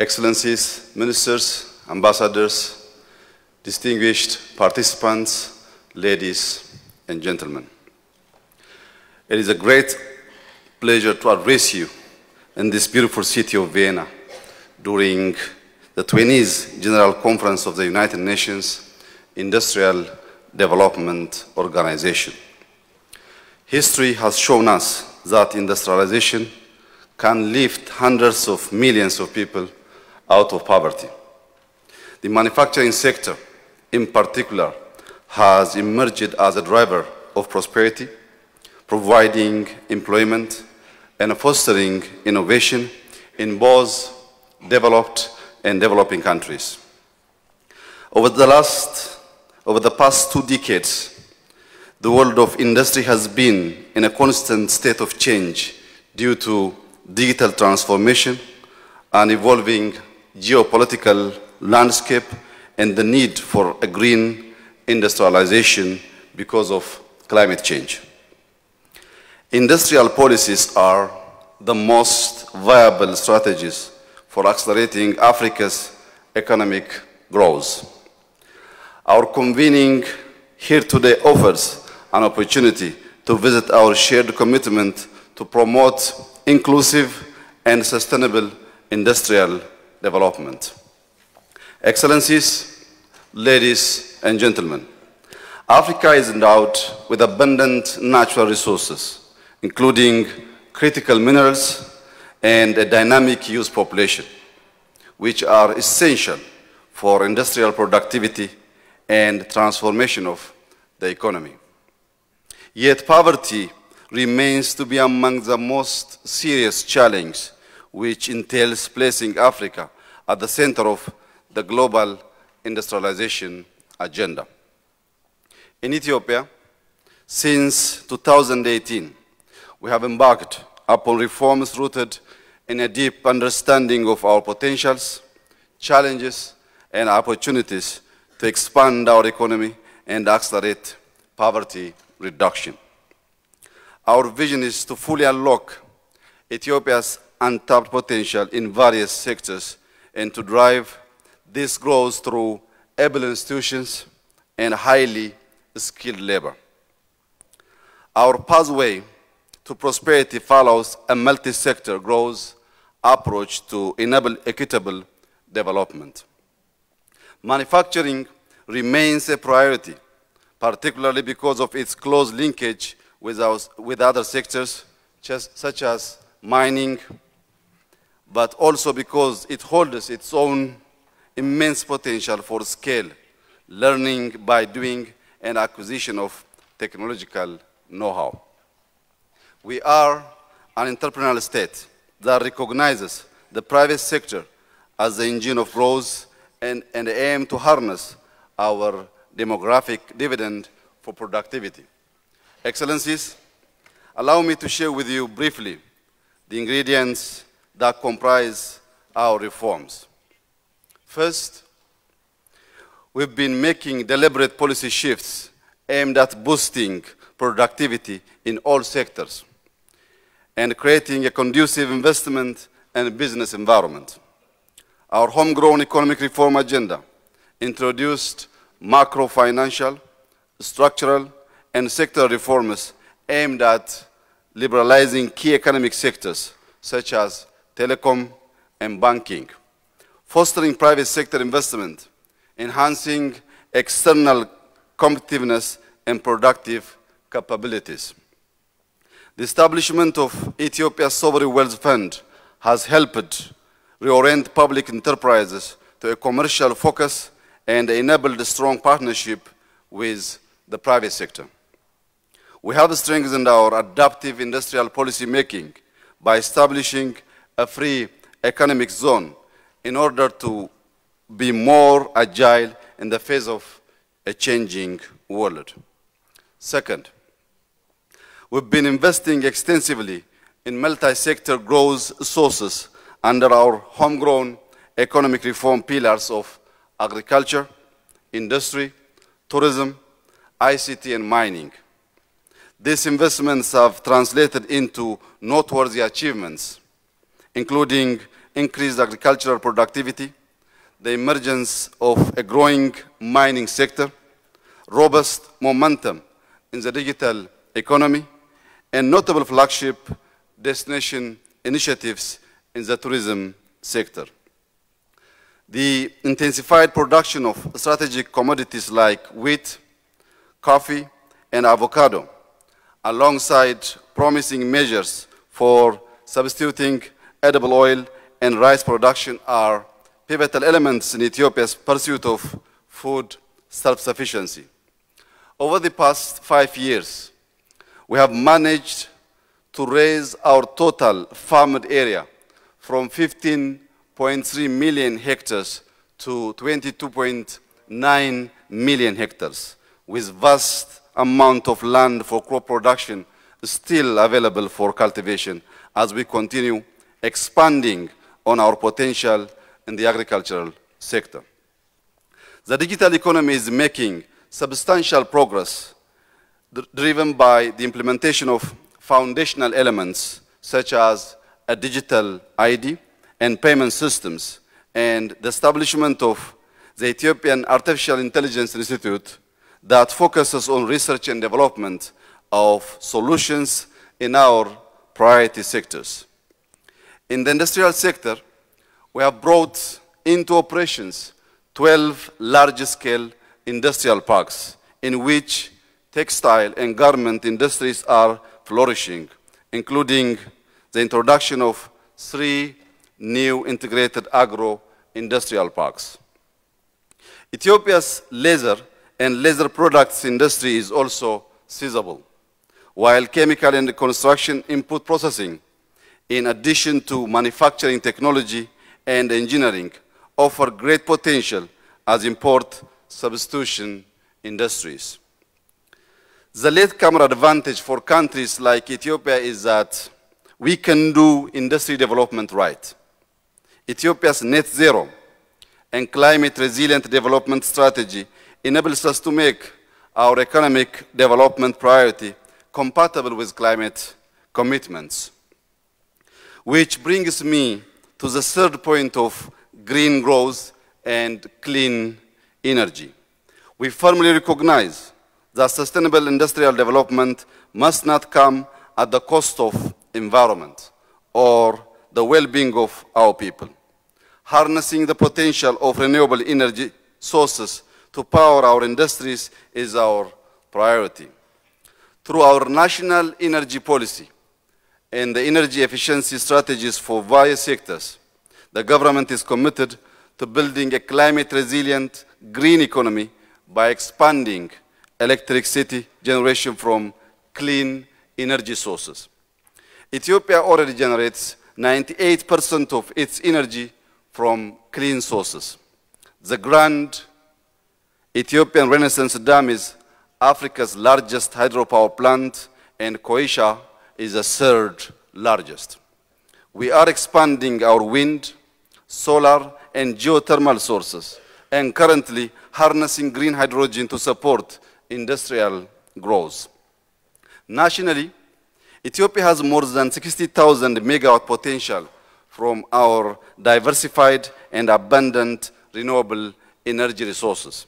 Excellencies, Ministers, Ambassadors, distinguished participants, ladies and gentlemen. It is a great pleasure to address you in this beautiful city of Vienna during the 20th General Conference of the United Nations Industrial Development Organization. History has shown us that industrialization can lift hundreds of millions of people out of poverty. The manufacturing sector, in particular, has emerged as a driver of prosperity, providing employment and fostering innovation in both developed and developing countries. Over the past 2 decades, the world of industry has been in a constant state of change due to digital transformation, an evolving geopolitical landscape, and the need for a green industrialization because of climate change. Industrial policies are the most viable strategies for accelerating Africa's economic growth. Our convening here today offers an opportunity to visit our shared commitment to promote inclusive and sustainable industrial development. Excellencies, ladies and gentlemen, Africa is endowed with abundant natural resources, including critical minerals and a dynamic youth population, which are essential for industrial productivity and transformation of the economy. Yet poverty remains to be among the most serious challenges, which entails placing Africa at the center of the global industrialization agenda. In Ethiopia, since 2018, we have embarked upon reforms rooted in a deep understanding of our potentials, challenges, and opportunities to expand our economy and accelerate poverty reduction. Our vision is to fully unlock Ethiopia's untapped potential in various sectors and to drive this growth through able institutions and highly skilled labor. Our pathway to prosperity follows a multi-sector growth approach to enable equitable development. Manufacturing remains a priority, particularly because of its close linkage with other sectors, such as mining, but also because it holds its own immense potential for scale, learning by doing, and acquisition of technological know-how. We are an entrepreneurial state that recognizes the private sector as the engine of growth and aim to harness our demographic dividend for productivity. Excellencies, allow me to share with you briefly the ingredients that comprise our reforms. First, we've been making deliberate policy shifts aimed at boosting productivity in all sectors and creating a conducive investment and business environment. Our homegrown economic reform agenda introduced macro-financial, structural, and sector reforms aimed at liberalizing key economic sectors such as telecom and banking, fostering private sector investment, enhancing external competitiveness and productive capabilities. The establishment of Ethiopia's Sovereign Wealth Fund has helped reorient public enterprises to a commercial focus and enabled a strong partnership with the private sector. We have strengthened our adaptive industrial policy making by establishing a free economic zone in order to be more agile in the face of a changing world. Second, we've been investing extensively in multi-sector growth sources under our homegrown economic reform pillars of agriculture, industry, tourism, ICT, and mining. These investments have translated into noteworthy achievements, including increased agricultural productivity, the emergence of a growing mining sector, robust momentum in the digital economy, and notable flagship destination initiatives in the tourism sector. The intensified production of strategic commodities like wheat, coffee, and avocado, alongside promising measures for substituting edible oil and rice production, are pivotal elements in Ethiopia's pursuit of food self-sufficiency. Over the past 5 years, we have managed to raise our total farmed area from 15.3 million hectares to 22.9 million hectares, with vast amount of land for crop production still available for cultivation as we continue expanding on our potential in the agricultural sector. The digital economy is making substantial progress driven by the implementation of foundational elements such as a digital ID and payment systems and the establishment of the Ethiopian Artificial Intelligence Institute that focuses on research and development of solutions in our priority sectors. In the industrial sector, we have brought into operations 12 large-scale industrial parks in which textile and garment industries are flourishing, including the introduction of 3 new integrated agro-industrial parks. Ethiopia's leather and leather products industry is also sizable, while chemical and construction input processing, in addition to manufacturing technology and engineering, offer great potential as import substitution industries. The latecomer advantage for countries like Ethiopia is that we can do industry development right. Ethiopia's net zero and climate resilient development strategy enables us to make our economic development priority compatible with climate commitments. Which brings me to the third point of green growth and clean energy. We firmly recognize that sustainable industrial development must not come at the cost of environment or the well-being of our people. Harnessing the potential of renewable energy sources to power our industries is our priority. Through our national energy policy and the energy efficiency strategies for various sectors, the government is committed to building a climate-resilient green economy by expanding electricity generation from clean energy sources. Ethiopia already generates 98% of its energy from clean sources. The Grand Ethiopian Renaissance Dam is Africa's largest hydropower plant, and Koisha is the 3rd largest. We are expanding our wind, solar, and geothermal sources, and currently harnessing green hydrogen to support industrial growth. Nationally, Ethiopia has more than 60,000 megawatt potential from our diversified and abundant renewable energy resources.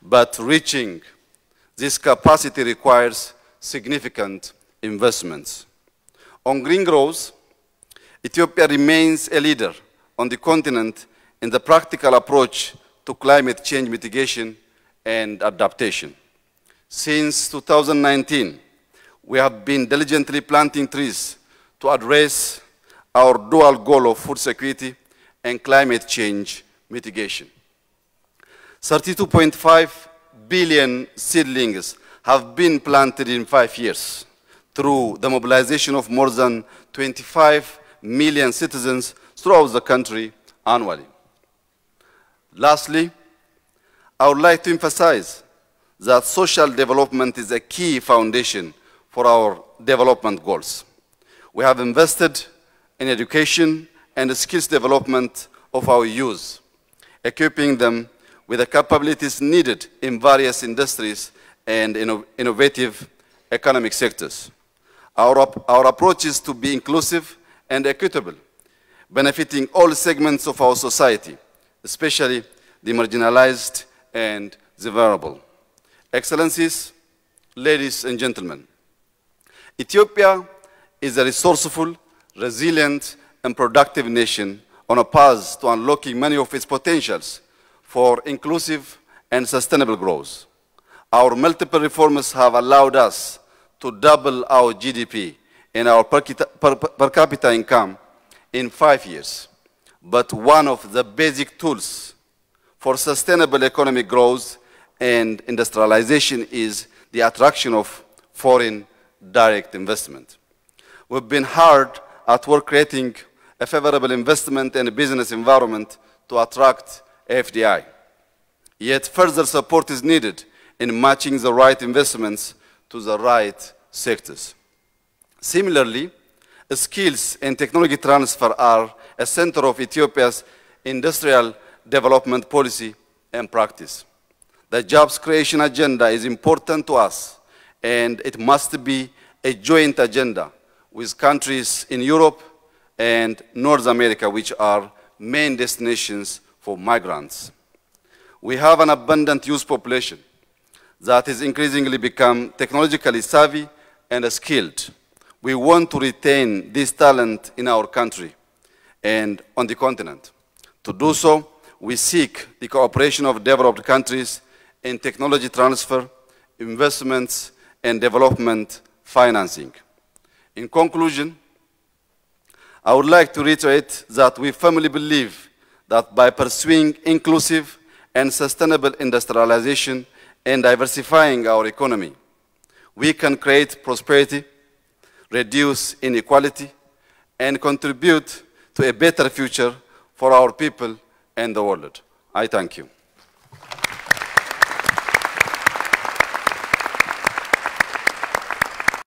But reaching this capacity requires significant investments. On green growth, Ethiopia remains a leader on the continent in the practical approach to climate change mitigation and adaptation. Since 2019, we have been diligently planting trees to address our dual goal of food security and climate change mitigation. 32.5 billion seedlings have been planted in 5 years through the mobilization of more than 25 million citizens throughout the country annually. Lastly, I would like to emphasize that social development is a key foundation for our development goals. We have invested in education and skills development of our youth, equipping them with the capabilities needed in various industries and innovative economic sectors. Our approach is to be inclusive and equitable, benefiting all segments of our society, especially the marginalized and the vulnerable. Excellencies, ladies and gentlemen, Ethiopia is a resourceful, resilient, and productive nation on a path to unlocking many of its potentials for inclusive and sustainable growth. Our multiple reforms have allowed us to double our GDP and our per capita income in 5 years. But one of the basic tools for sustainable economic growth and industrialization is the attraction of foreign direct investment. We've been hard at work creating a favorable investment and business environment to attract FDI. Yet further support is needed in matching the right investments to the right sectors. Similarly, skills and technology transfer are a center of Ethiopia's industrial development policy and practice. The jobs creation agenda is important to us, and it must be a joint agenda with countries in Europe and North America, which are main destinations for migrants. We have an abundant youth population that has increasingly become technologically savvy and skilled. We want to retain this talent in our country and on the continent. To do so, we seek the cooperation of developed countries in technology transfer, investments, and development financing. In conclusion, I would like to reiterate that we firmly believe that by pursuing inclusive and sustainable industrialization and diversifying our economy, we can create prosperity, reduce inequality, and contribute to a better future for our people and the world. I thank you.